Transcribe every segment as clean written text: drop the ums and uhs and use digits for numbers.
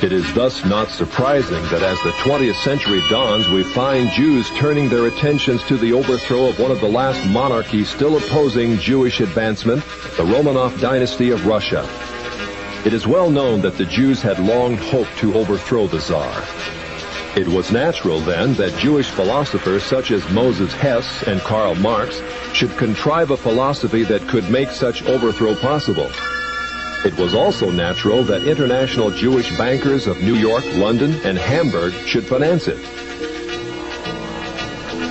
It is thus not surprising that as the 20th century dawns, we find Jews turning their attentions to the overthrow of one of the last monarchies still opposing Jewish advancement, the Romanov dynasty of Russia. It is well known that the Jews had long hoped to overthrow the Tsar. It was natural then that Jewish philosophers such as Moses Hess and Karl Marx should contrive a philosophy that could make such overthrow possible. It was also natural that international Jewish bankers of New York, London, and Hamburg should finance it.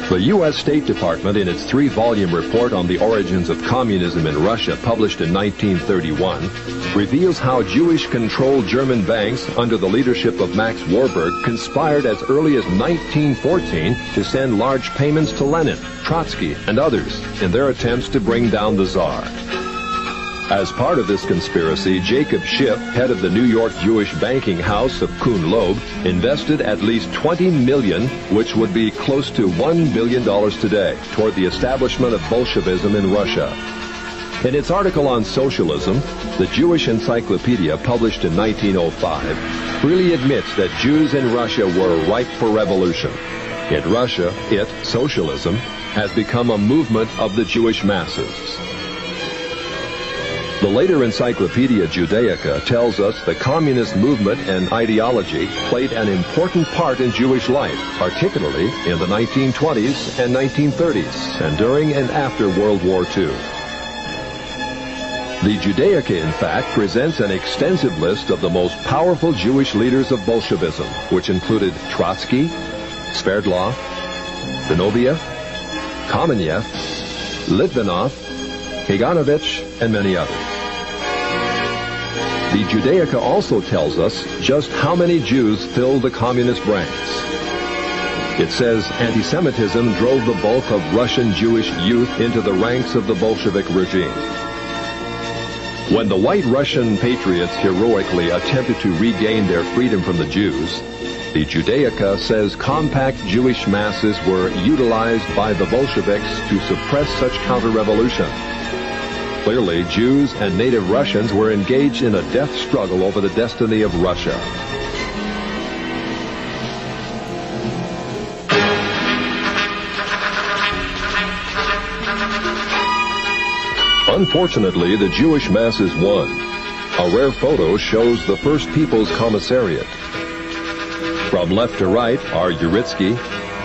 The U.S. State Department, in its 3-volume report on the origins of communism in Russia, published in 1931, reveals how Jewish-controlled German banks under the leadership of Max Warburg conspired as early as 1914 to send large payments to Lenin, Trotsky, and others in their attempts to bring down the Tsar. As part of this conspiracy, Jacob Schiff, head of the New York Jewish banking house of Kuhn Loeb, invested at least $20 million, which would be close to $1 billion today, toward the establishment of Bolshevism in Russia. In its article on socialism, the Jewish Encyclopedia, published in 1905, freely admits that Jews in Russia were ripe for revolution. In Russia, socialism, has become a movement of the Jewish masses. The later Encyclopedia Judaica tells us the communist movement and ideology played an important part in Jewish life, particularly in the 1920s and 1930s, and during and after World War II. The Judaica, in fact, presents an extensive list of the most powerful Jewish leaders of Bolshevism, which included Trotsky, Sverdlov, Zinoviev, Kamenev, Litvinov, Kaganovich, and many others. The Judaica also tells us just how many Jews filled the communist ranks. It says anti-Semitism drove the bulk of Russian Jewish youth into the ranks of the Bolshevik regime. When the white Russian patriots heroically attempted to regain their freedom from the Jews, the Judaica says compact Jewish masses were utilized by the Bolsheviks to suppress such counter-revolution. Clearly, Jews and native Russians were engaged in a death struggle over the destiny of Russia. Unfortunately, the Jewish masses won. A rare photo shows the First People's Commissariat. From left to right are Uritsky,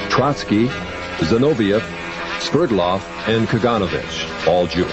Trotsky, Zinoviev, Sverdlov, and Kaganovich, all Jewish.